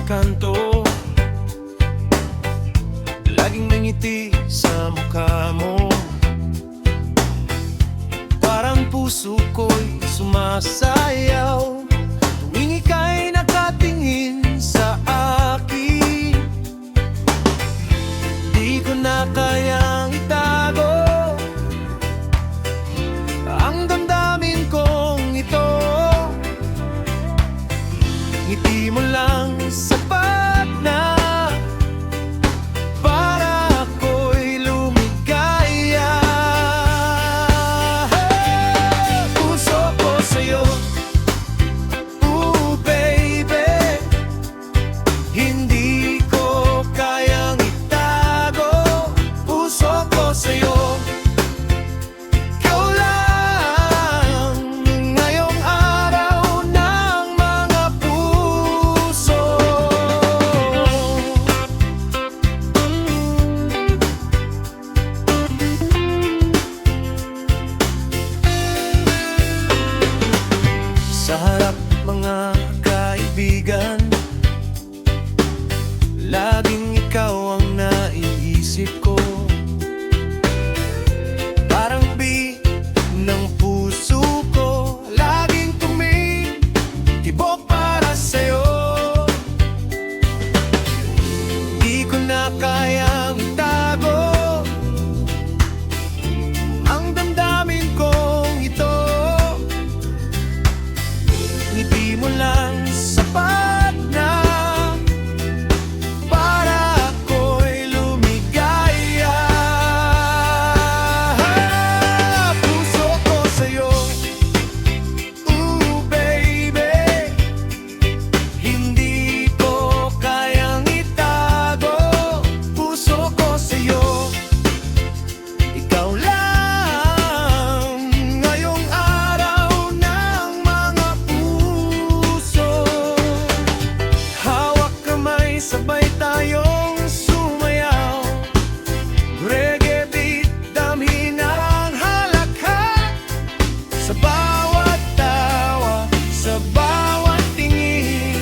kanto. Laging may ngiti sa mukha mo, parang puso ko'y sumasayaw tuwing ika'y nakatingin sa akin. Di ko na kayang itago ang damdamin kong ito. Ngiti mo lang sapat na para ako'y lumigaya. Puso ko sa'yo, ooh baby, hindi ko kayang itago. Puso ko sa'yo, ikaw lang ngayong araw ng mga puso. Sa harap mga kaibigan, laging ikaw ang naiisip ko. Parang beat ng puso ko, laging tumitibok para sa'yo. Di ko na kayang itago ang damdamin kong ito. Ngiti mo lang sapat na para ako'y lumigaya. Puso ko sa'yo, ooh baby, hindi ko kayang itago. Puso ko sa'yo, ikaw lang ngayong araw ng mga puso. Hawak kamay, sabay tayong sumayaw. Reggae beat, damhin ang halakhat. Sa bawat tawa, sa bawat tingin,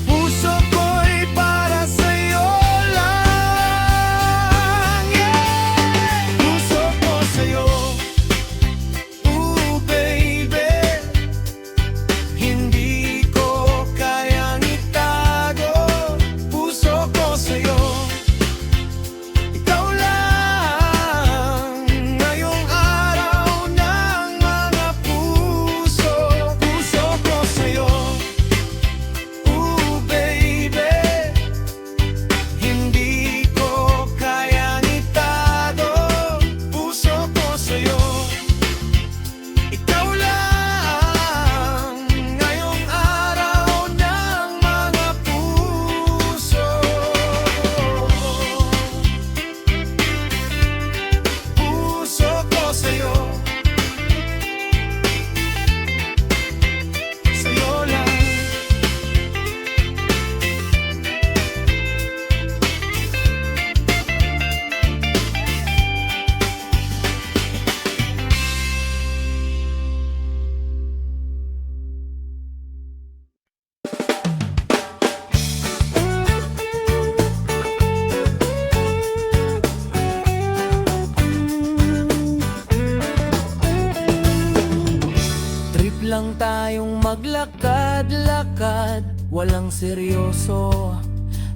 puso ko'y para sa'yo lang. Yeah! Puso ko sa'yo, ooh baby, hindi ko kayang itago. Puso ko sa'yo, ikaw lang ngayong araw ng mga puso. Puso ko sa'yo, ooh baby, hindi ko kayang itago. Puso ko sa'yo, ikaw lang ngayong araw ng mga puso. Puso ko sa'yo, sa'yo lang. Trip lang tayong maglakad-lakad, walang seryoso,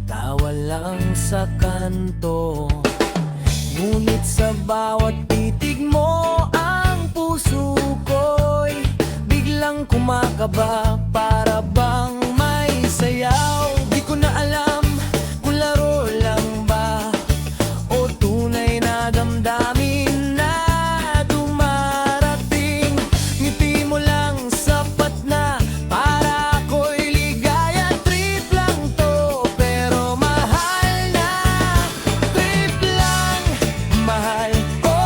tawa lang sa kanto. Ngunit sa bawat titig mo, ang puso ko'y biglang kumakaba, para bang may sayaw. Di ko na alam kung laro lang ba o tunay na damdamin na dumarating. Ngiti mo lang sapat na para ako'y ligaya. Trip lang to pero mahal na, trip lang mahal ko.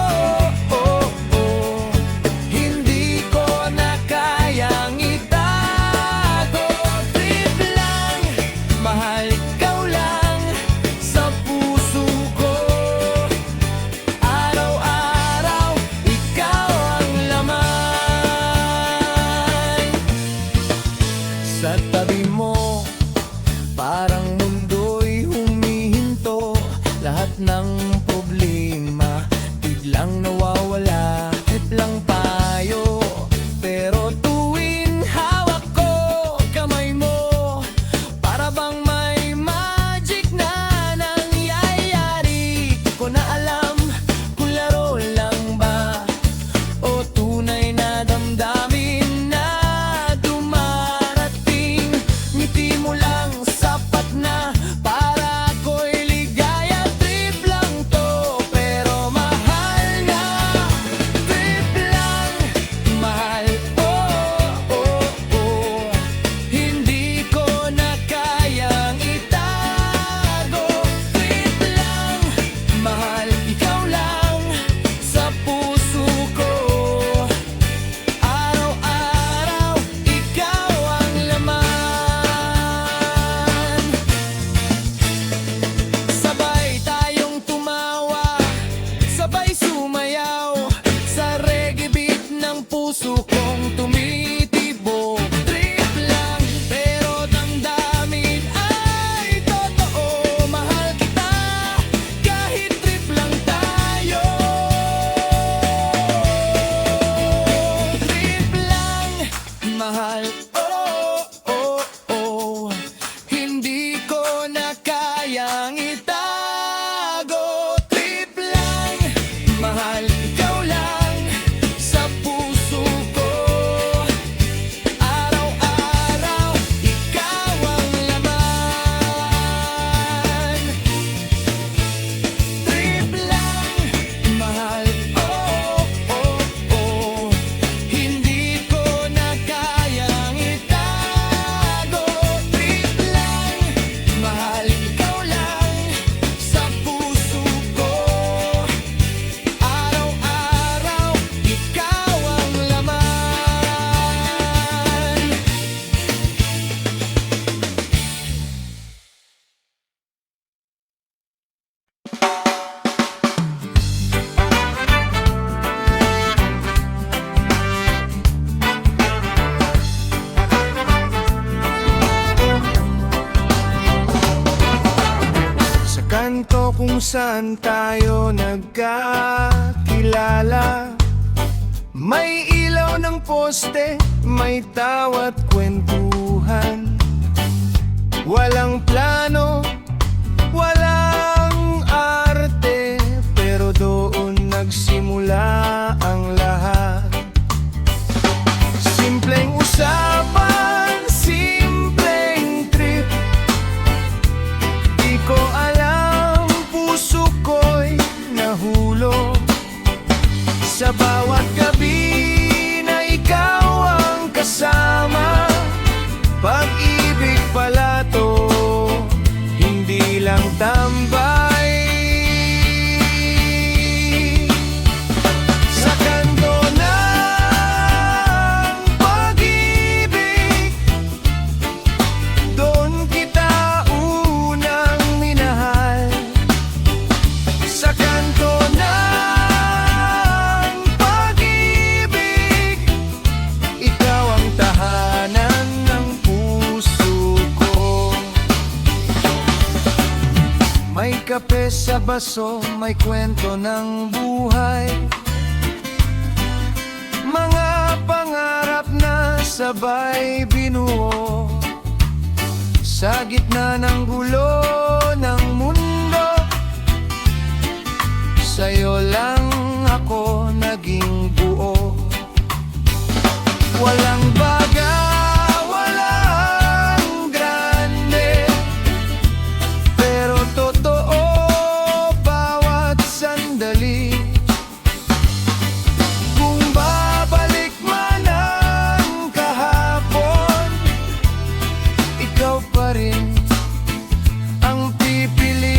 wala, trip lang tayo. Pero tuwing hawak ko kamay mo, para bang may magic na nangyayari. Di ko na alam kung laro lang ba o tunay na damdamin na dumarating. Ngiti mo lang sapat na para ako'y ligaya. Trip lang to pero mahal na. Trip lang, mahal, oh, oh, oh. Hindi ko na kayang itago. Trip lang, mahal, ikaw lang sa puso ko. Araw-araw, ikaw ang laman. Sabay tayong tumawa, sabay sumayaw sa reggae beat ng puso kong tumitibok. Trip lang, pero damdamin ay totoo. Mahal kita, kahit trip lang tayo. Trip lang, mahal, oh, oh, oh. Hindi ko na kayang itago. Trip lang, mahal, ikaw lang sa puso ko. Araw-araw, ikaw ang laman. Trip lang, mahal, oh, oh, oh. Hindi ko na kayang itago. Trip lang, mahal, ikaw lang sa puso ko. Araw-araw, ikaw ang laman. Sa kanto kung saan tayo nagkakilala, may ilaw ng poste, may tawat kwentuhan. Walang plano, walang arte, pero doon nagsimula ang lahat. Simpleng usapan, simpleng trip. Di ko alam, puso ko'y nahulog sa bawat gabi na ikaw ang kasama. Pag-ibig pala to, hindi lang tambay. Sa kanto ng pag-ibig, doon kita unang minahal. Sa kanto ng pag-ibig, ikaw ang tahanan ng puso ko. May kape sa baso, may kwento ng buhay, mga pangarap na sabay binuo. Sa gitna ng gulo ng mundo, sa'yo lang ako naging buo. Walang baga, walang grande, pero totoo bawat sandali. Kung babalik man ang kahapon, ikaw pa rin ang pipiliin.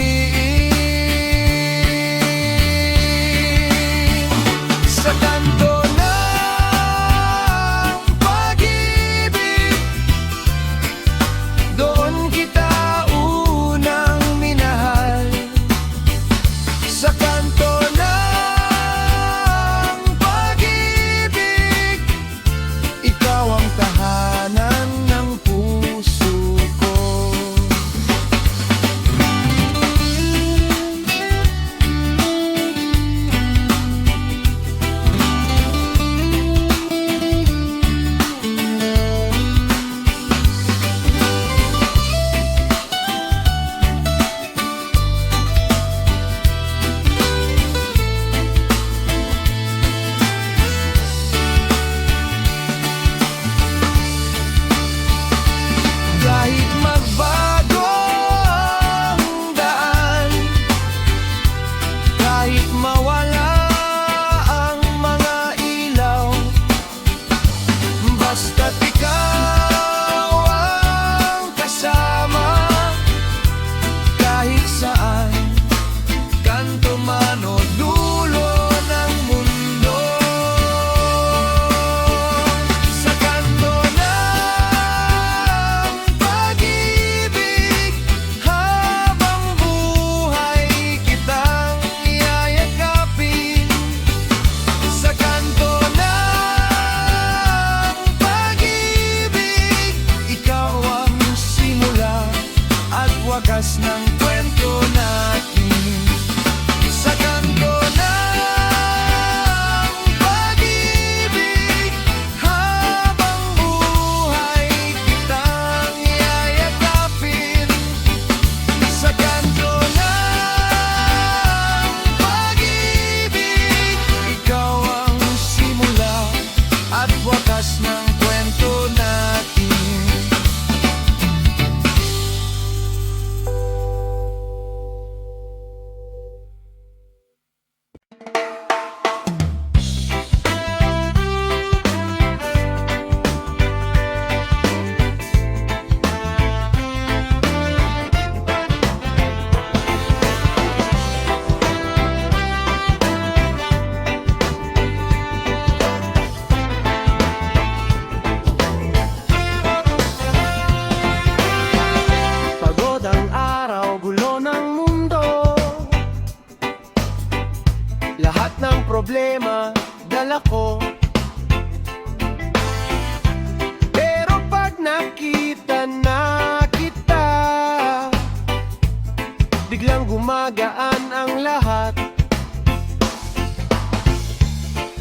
akala ko. Pero pag nakita na kita, biglang gumagaan ang lahat.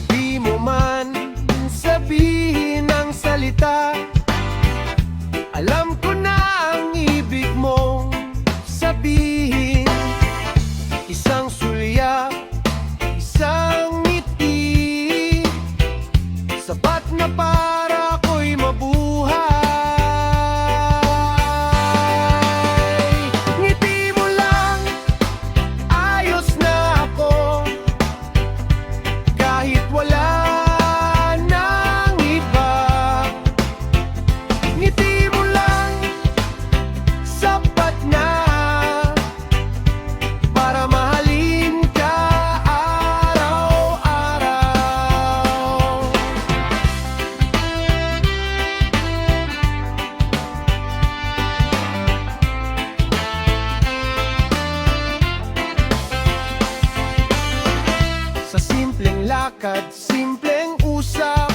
Di mo man sabihin ang salita, alam ko na ang ibig mong sabihin. Isang sulyap, isang ngiti, sapat na para ako'y mabuhay. Ngiti mo lang, ayos na ako, kahit wala nang iba. Ngiti mo lang, sapat na para mahalin ka araw-araw. Sa simpleng lakad, simpleng usap,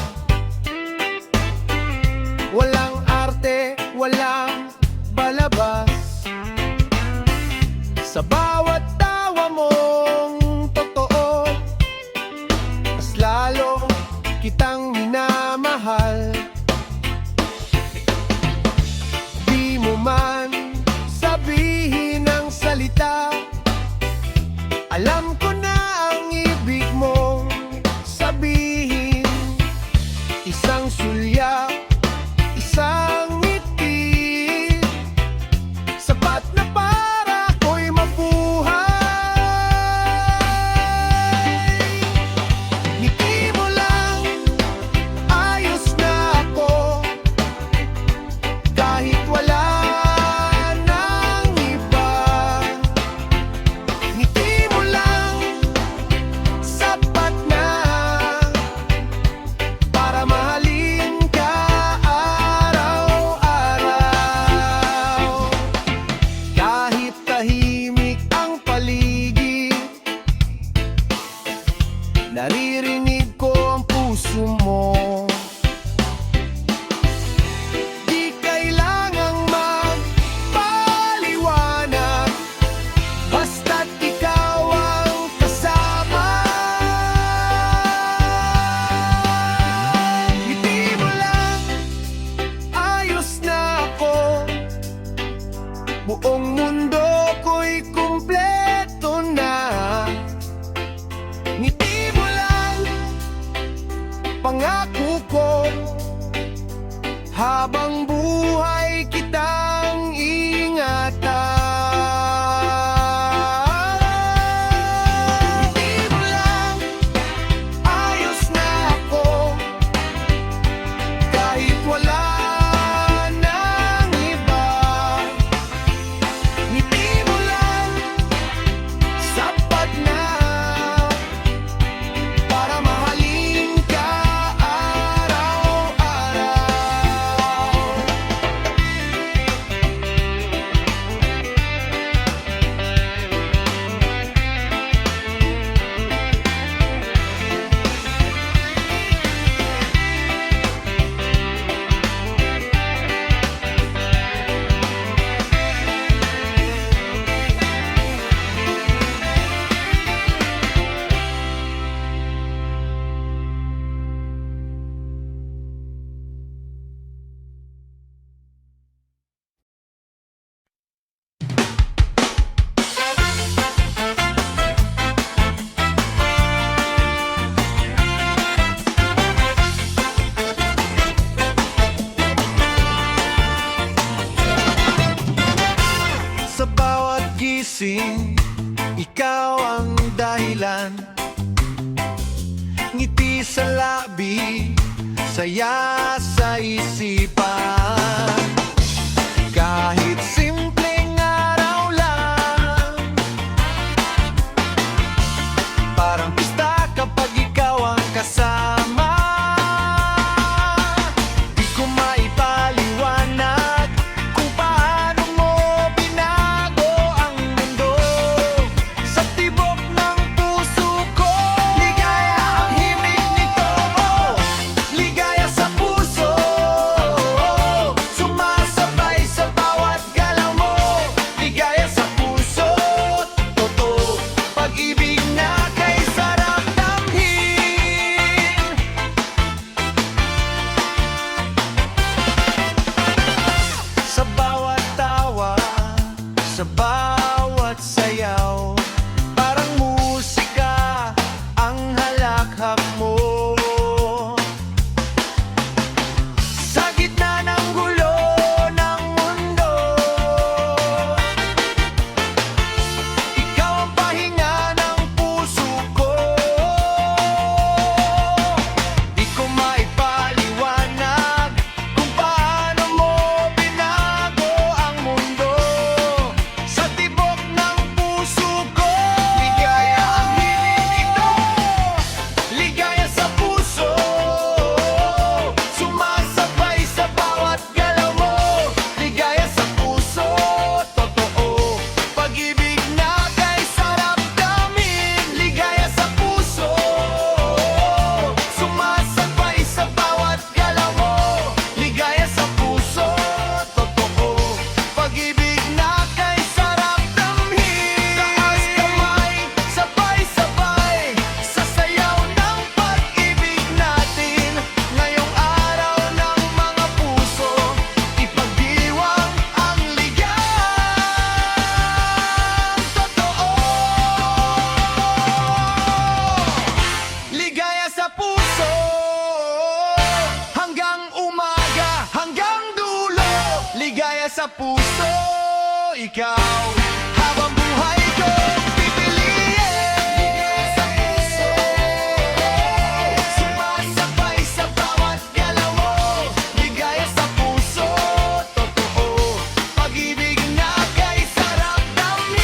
walang arte, walang balabas. Sa bawat tawa mong totoo, mas lalo kitang minamahal. Di mo man sabihin ang salita, alam ko na ang ibig mong sabihin. Isang sulyap, isang ngiti, sapat na para ako'y mabuhay. Ngiti mo lang, ayos na ako, kahit wala nang iba. Ngiti mo lang, sapat na para mahalin ka araw-araw. Kahit tahimik ang paligid, naririnig ko ang puso mo. Di kailangang magpaliwanag, basta't ikaw ang kasama. Ngiti mo lang, ayos na ako, buong mundo ko'y kumpleto na. Ngiti mo lang, pangako ko, habang buhay kitang ingatan. Ngiti mo lang, ayos na ako, kahit wala nang iba. Ngiti mo lang, sapat na para mahalin ka araw-araw. Sa bawat gising, ikaw ang dahilan. Ngiti sa labi, saya sa isipan. Kahit simpleng araw lang, parang pista kapag ikaw ang kasama. Di ko maipaliwanag kung paano mo binago ang mundo. Sa tibok ng puso ko, ligaya ang himig nito. sa puso, ikaw habang buhay ko pipiliin. Sa puso, sumasabay sa bawat galaw mo. Ligaya sa puso, totoo, pag-ibig na kay sarap damhin.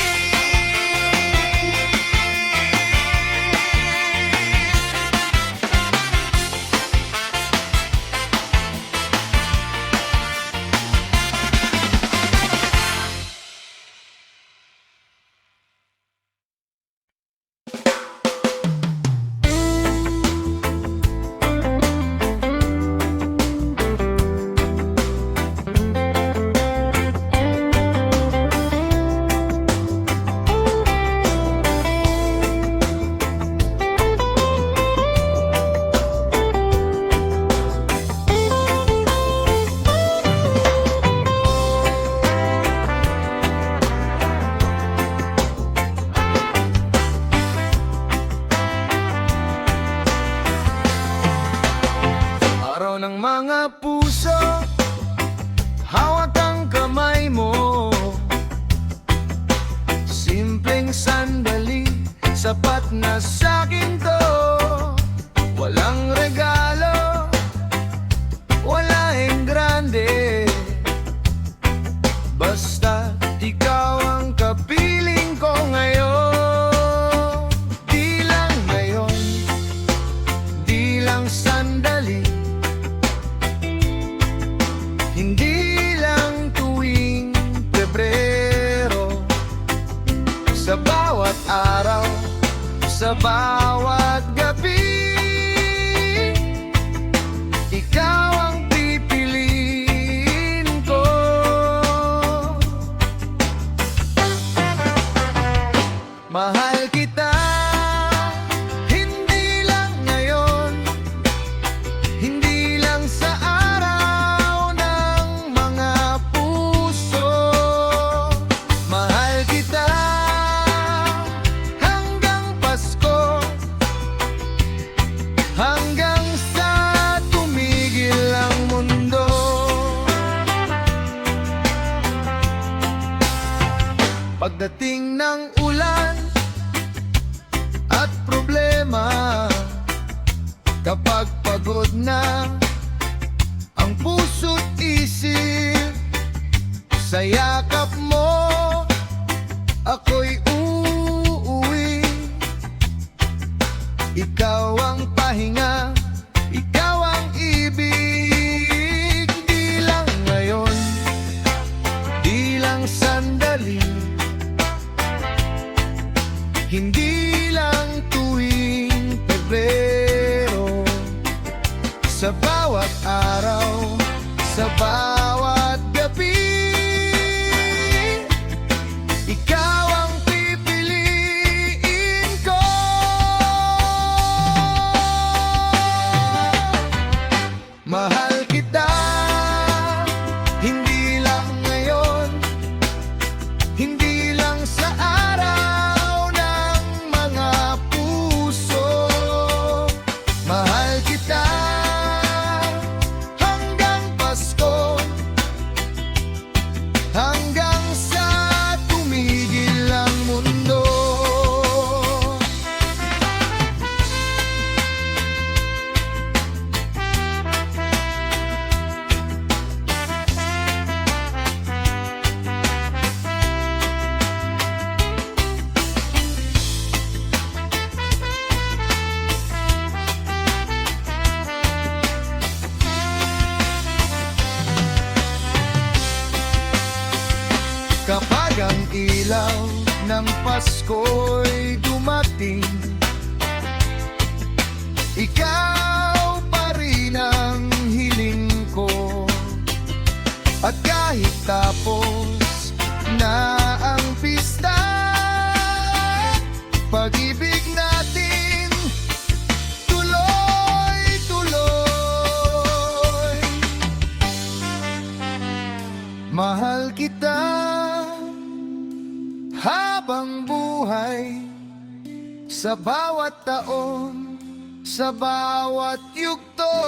Araw ng mga puso, hawak ang kamay mo. Simpleng sandali, sapat na sa'kin to. Walang regalo, wala grande, basta ikaw ang kapiling ko ngayon. Di lang ngayon, di lang sandali, hindi lang tuwing Pebrero. Sa bawat araw, sa bawat gabi, ikaw ang pipiliin ko. Mahal kita, hindi lang ngayon, hindi lang sa araw ng mga puso. Mahal kita hanggang Pasko, hanggang sa tumigil ang mundo. Pagdating ng ulan at problema, kapag pagod na ang puso't isip, sa yakap mo ako'y uuwi. Ikaw ang pahinga, ikaw ang ibig. Di lang ngayon, di lang sandali, hindi lang tuwing Pebrero. Sa bawat araw, sa bawat gabi, ikaw ang pipiliin ko. Mahal kita, hindi lang ngayon, hindi lang sa araw ng mga puso. Mahal kita hanggang Pasko, hanggang sa tumigil ang mundo. Kapag ang ilaw ng Pasko'y dumating, ikaw pa rin ang hiling ko. At kahit tapos na ang pista, pag-ibig natin tuloy-tuloy. Mahal kita habang buhay, sa bawat taon, sa bawat yugto.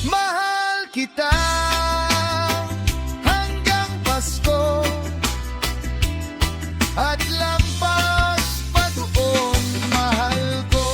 Mahal kita at lampas pa doon, mahal ko.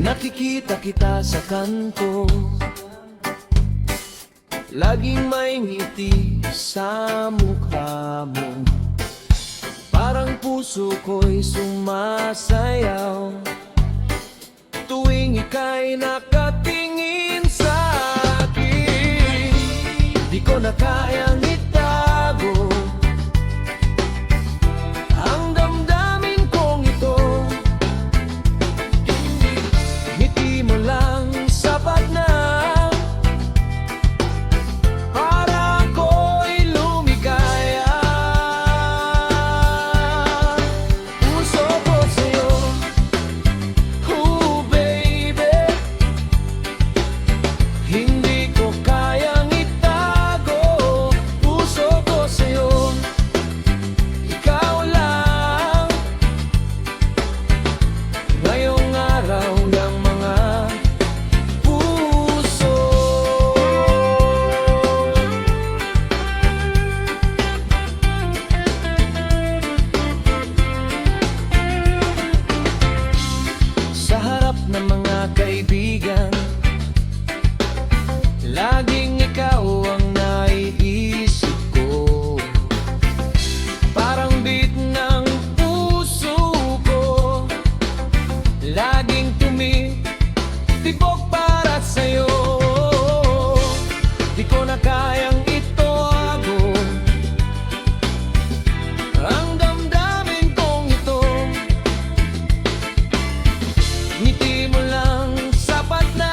Nakikita kita sa kanto, laging may ngiti sa mukha mo. Parang puso ko'y sumasayaw tuwing ika'y nakatingin sa akin. Di ko na kayang itago ang damdamin kong ito. Ngiti mo lang sapat na para ako'y lumigaya. Puso ko sa'yo, oh baby, hindi ko kayang itago. Puso ko sa'yo, ikaw lang. Ngayong araw ng mga puso. Sa harap ng mga kaibigan, laging ikaw ang naiisip ko. Parang beat ng puso ko, laging tumitibok para sa'yo. Di ko na kayang itago ang damdamin kong ito. Ngiti mo lang sapat na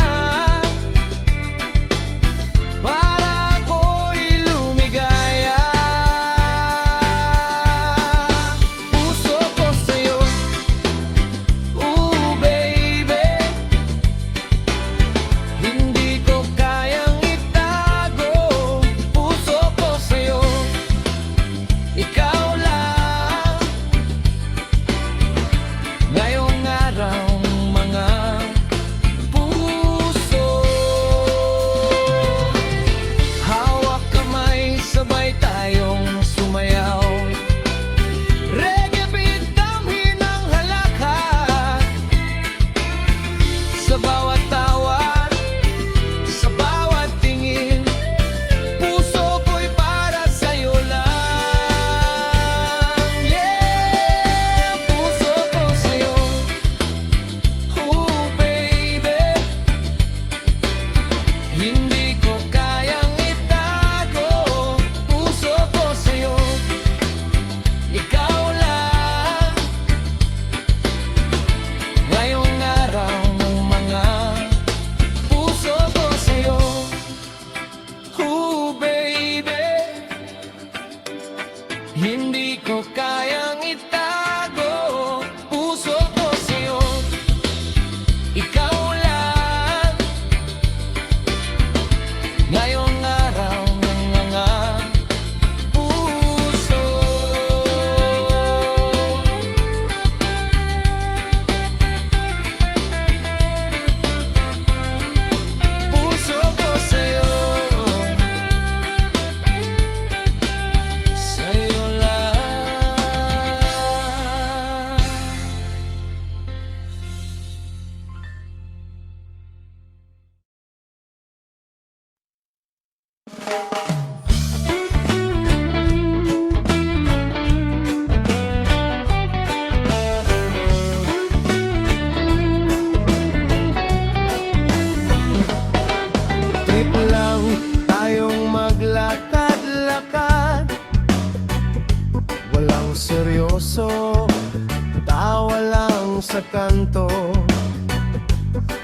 kanto.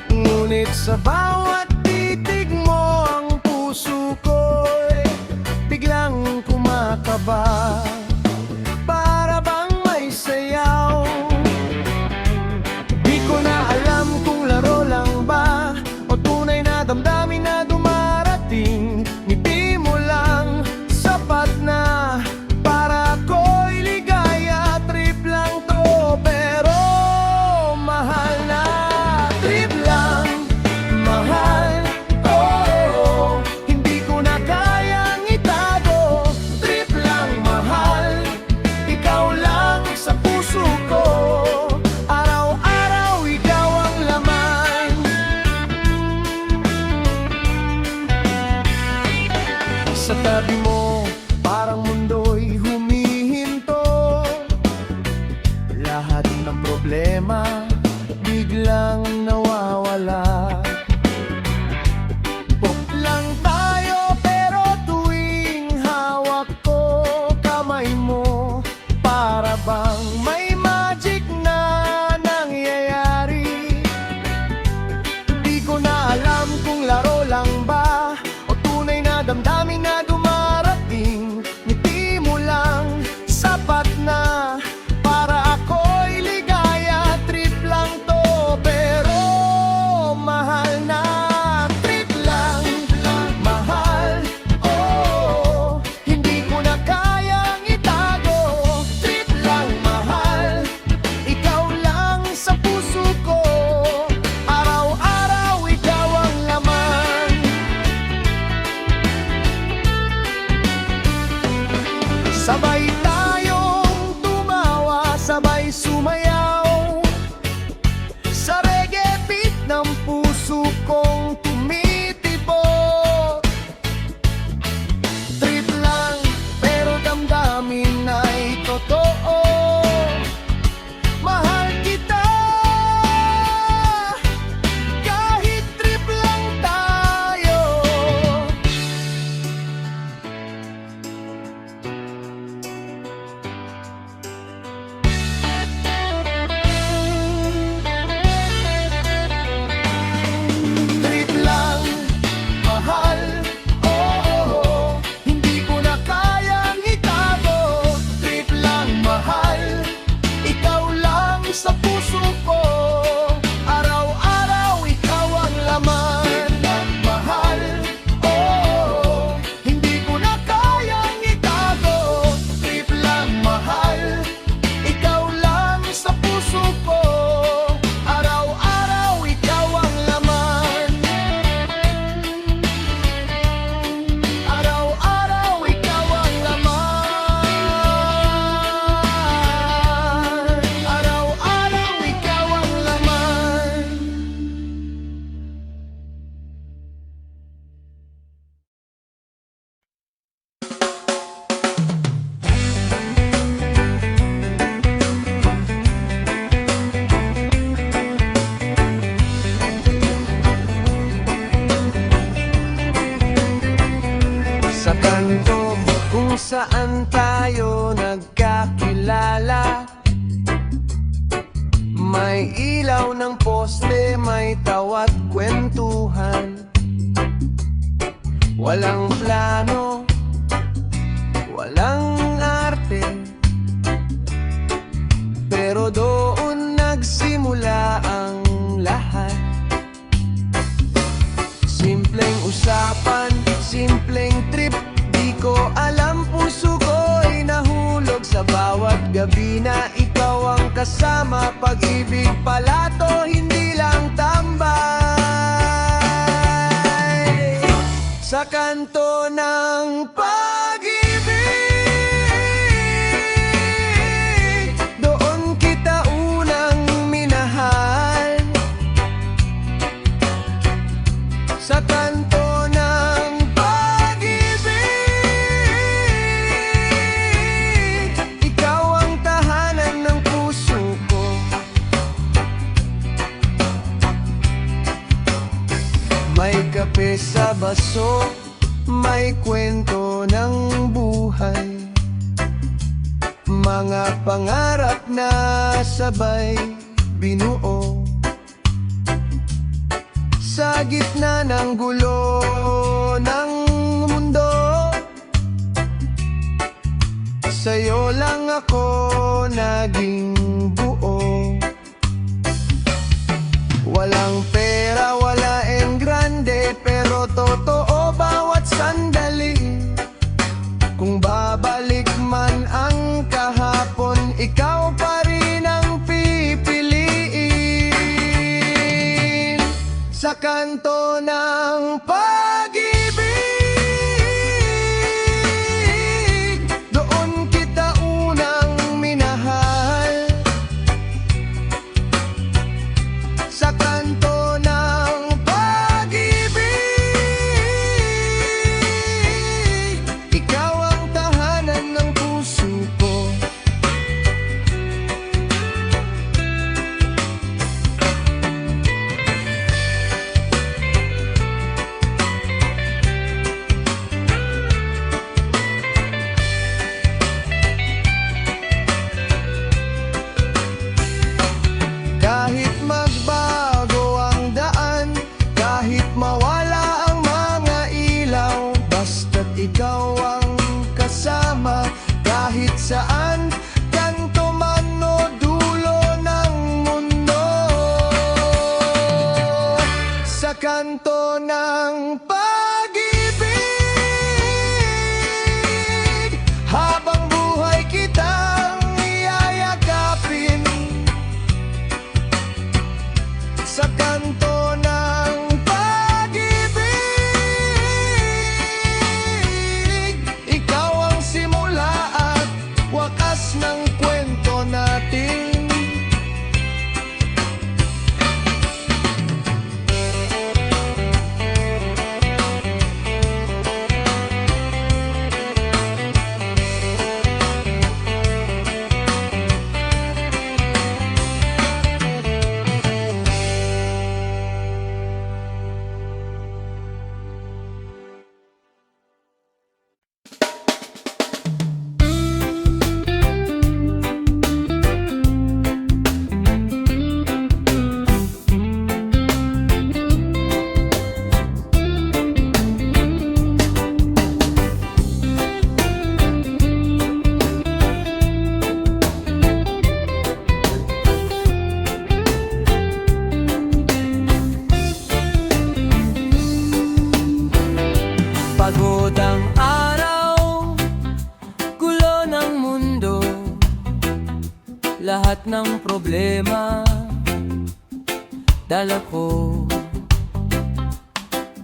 Ngunit sa bawat titig mo ang puso ko'y biglang kumakaba. Para bang may sayaw. Di ko na alam kung laro lang ba o tunay na damdamin na dumarating. Ngiti mo lang sapat na para ako'y ligaya. Trip lang to pero mahal na. Trip lang, mahal, oh, hindi ko na kayang itago. Trip lang, mahal, ikaw lang sa puso ko. Araw-araw ikaw ang laman. Sa tabi mo, parang mundo'y humihinto. Lahat ng problema biglang nawawala. Pop lang tayo pero tuwing hawak ko kamay mo, para bang may magic na nangyayari. Di ko na alam kung laro lang ba o tunay na damdamin na dumarating. Ngiti mo lang sapat na para ako'y ligaya. Trip lang to pero mahal na. Trip lang, mahal, oh, hindi ko na kayang itago. Trip lang, mahal, ikaw lang sa puso ko. Araw-araw ikaw ang laman. Sabay tayong tumawa, sabay sumayaw sa reggae beat ng puso kong tumitibok. Trip lang pero damdamin ay totoo. Mahal kita kahit trip lang tayo. Trip lang, mahal, oh, hindi ko na kayang itago. Trip lang, mahal, ikaw lang sa puso ko. Araw-araw ikaw ang laman. Mahal, oh, hindi ko na kayang itago. Trip lang, mahal, ikaw lang sa puso ko. Araw-araw ikaw ang laman. Araw-araw ikaw ang laman. Araw-araw ikaw ang laman. Sa kanto kung saan tayo nagkakilala, may ilaw ng poste, may tawat kwentuhan. Walang plano, walang arte, pero doon nagsimula ang lahat. Simpleng usapan, simpleng trip, di ko alam, puso ko'y nahulog sa bawat gabi na ikaw ang kasama. Pag-ibig pala to, hindi lang tambay. Sa kanto ng pag-ibig, doon kita unang minahal. Sa kanto ng pag-ibig, ikaw ang tahanan ng puso ko. May kape sa baso, may kwento ng buhay, mga pangarap na sabay binuo. Sa gitna ng gulo ng mundo, sa'yo lang ako naging buo. Walang pera, wala engrande, pero totoo bawat sandali. Kung babalik man ang kahapon, ikaw pa rin ang pipiliin. Sa kanto ng pag-ibig, doon kita unang minahal. Sa kanto ng pag-ibig, ikaw ang tahanan ng puso ko. Kahit magbago ang daan, kahit mawala ang mga ilaw, basta't ikaw ang kasama. Kahit saan, kanto man o dulo ng mundo. Sa kanto ng pag-ibig, habang buhay kitang iyayakapin. Sa kanto ng pag-ibig, ikaw ang simula at wakas ng kwento natin. Pagod ang araw, gulo ng mundo, lahat ng problema dala ko.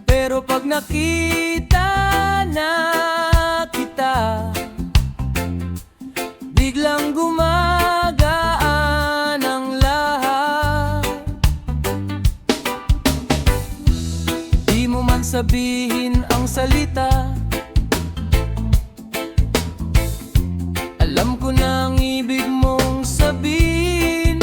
Pero pag nakita na kita, biglang gumagaan ang lahat. Di mo man sabihin ang salita, alam ko na ang ibig mong sabihin.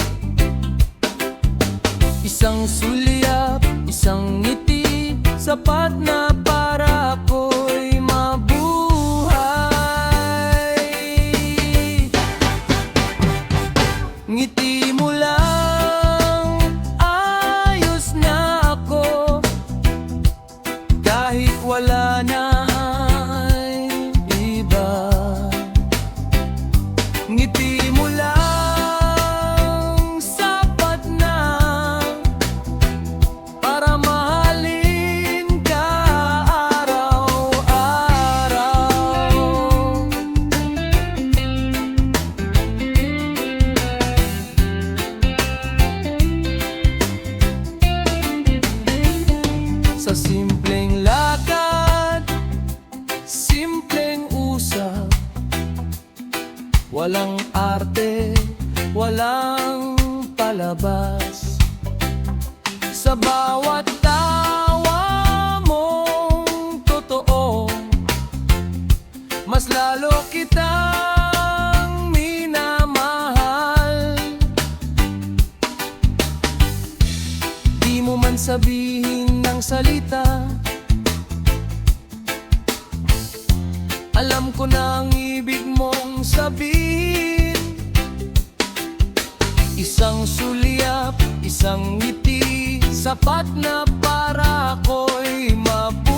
Isang sulyap, isang ngiti, sapat na para ako'y mabuhay. Ngiti mo lang, ayos na ako. Kahit wala na ang iba, ngiti mo lang, sapat na para mahalin ka araw-araw. Sa simpleng lakad, simpleng usap, walang arte, walang palabas. Sa bawat tawa mong totoo, mas lalo kitang minamahal. Di mo man sabihin ng salita, alam ko na ang ibig mong sabihin. Isang sulyap, isang ngiti, sapat na para ako'y mabuhay.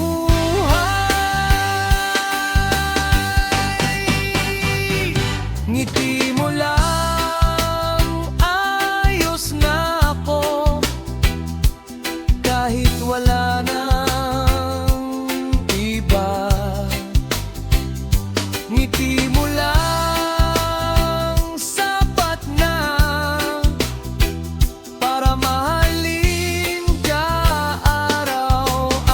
Ngiti mo lang, ayos na ako, kahit wala nang iba. Ngiti mo lang, sapat na para mahalin ka araw-araw.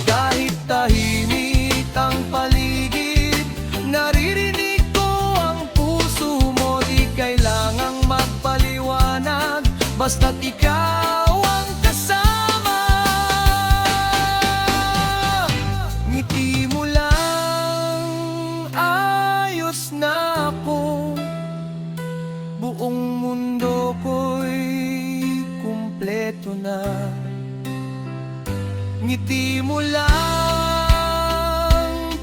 Kahit tahimik ang paligid, naririnig ko ang puso mo. Di kailangang magpaliwanag, basta't ikaw ang kasama. Ngiti mo lang, ayos na ako, buong mundo ko'y kumpleto na. Ngiti mo lang,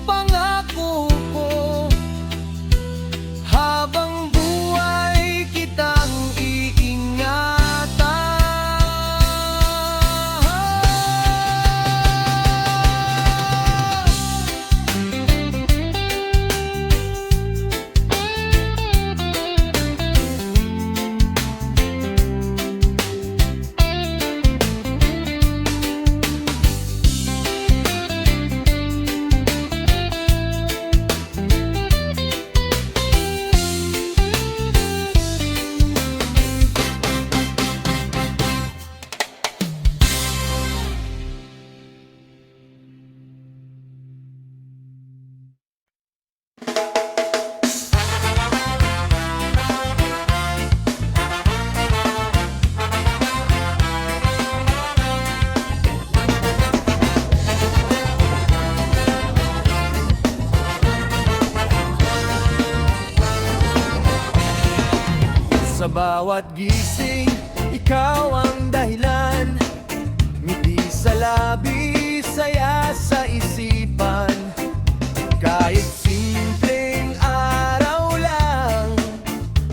pangako ko, habang buhay kitang iingatan. Sa bawat gising, ikaw ang dahilan. Ngiti sa labi, saya sa isipan. Kahit simpleng araw lang,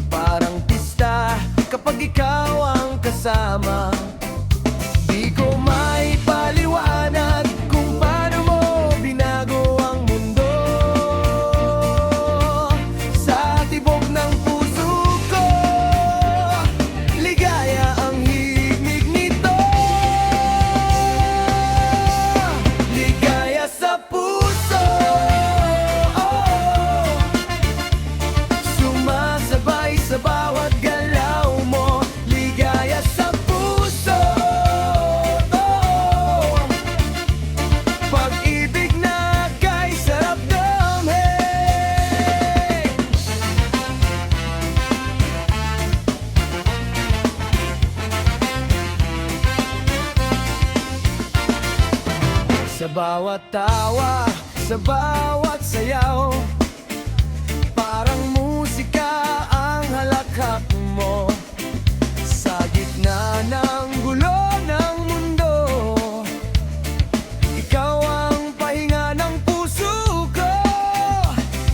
parang pista kapag ikaw ang kasama. Di ko maipaliwanag kung paano mo binago ang mundo. Sa tibok ng puso ko, ligaya ang himig nito. Ligaya sa puso, sumasabay sa bawat galaw mo. Ligaya sa puso, pag-ibig na kay sarap damhin. Sa bawat tawa, sa bawat sayaw, parang musika ang halakhak mo. Sa gitna ng gulo ng mundo, ikaw ang pahinga ng puso ko.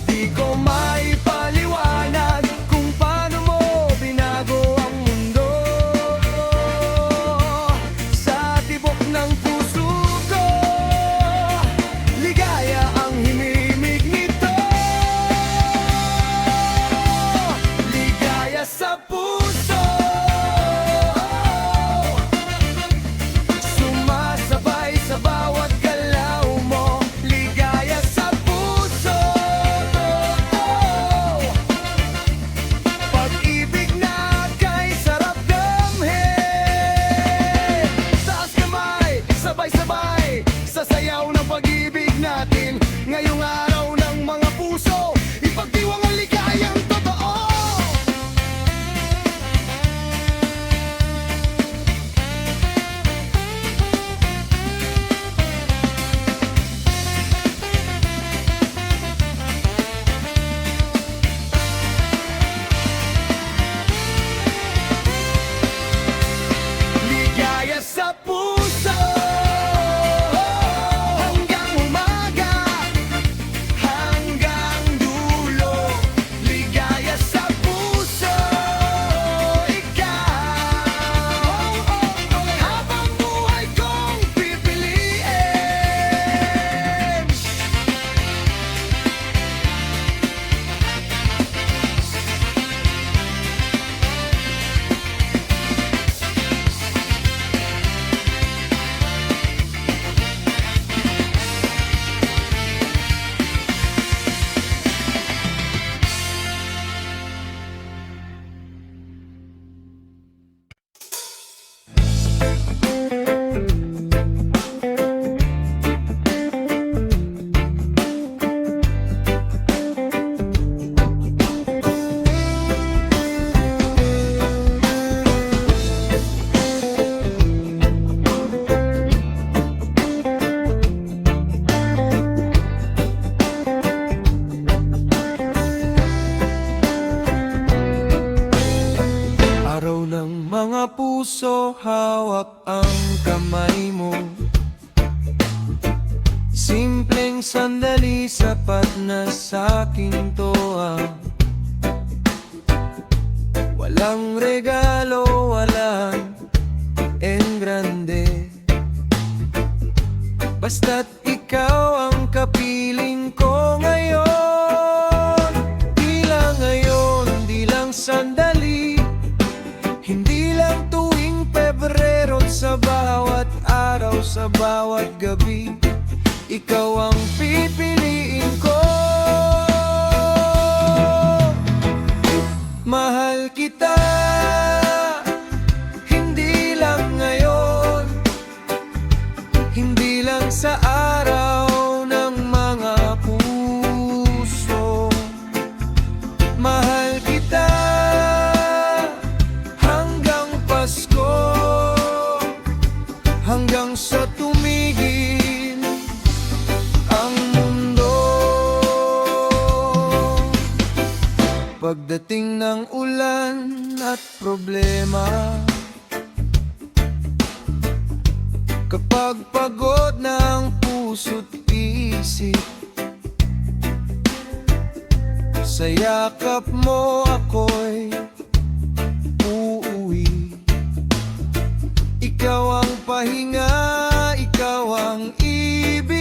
Di ko maipaliwanag kung paano mo binago ang mundo. Sa tibok ng puso ko, ligaya ang himimig nito. Ligaya sa Araw ng mga puso, hawak ang kamay mo. Simpleng sandali, sapat na sa'kin to Walang regalo, walang engrande, basta't ikaw ang kapiling ko ngayon. Di lang ngayon, di lang sandali, hindi lang tuwing Pebrero, sa bawat araw, sa bawat gabi, ikaw ang pipiliin ko. Mahal kita, hindi lang ngayon, hindi lang sa araw ng mga puso. Mahal kita hanggang Pasko, hanggang sa tumigil ang mundo. Pagdating ng ulan at problema, kapag pagod na ang puso't isip, sa yakap mo ako'y uuwi. Ikaw ang pahinga, ikaw ang ibig.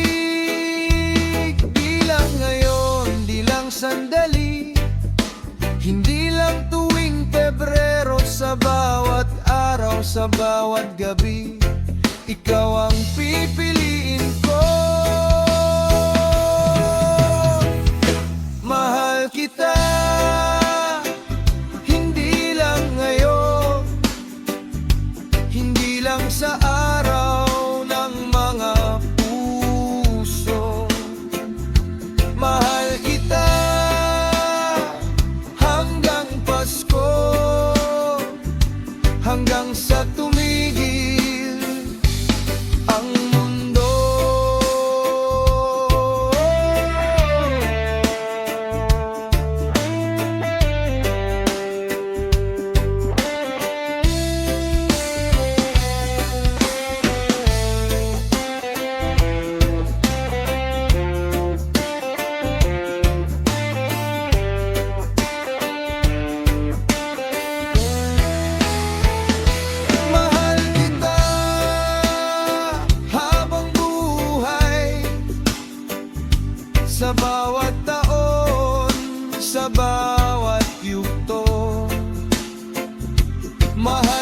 Di lang ngayon, di lang sandali, hindi lang tuwing Pebrero, sa bawat araw, sa bawat gabi, ikaw ang pipiliin ko. Mahal kita, hindi lang ngayon, hindi lang sa araw ng mga puso. Mahal kita hanggang Pasko, hanggang sa tumigil ang mundo. Mahal kita habang buhay, sa bawat taon, sa bawat yugto. Mahal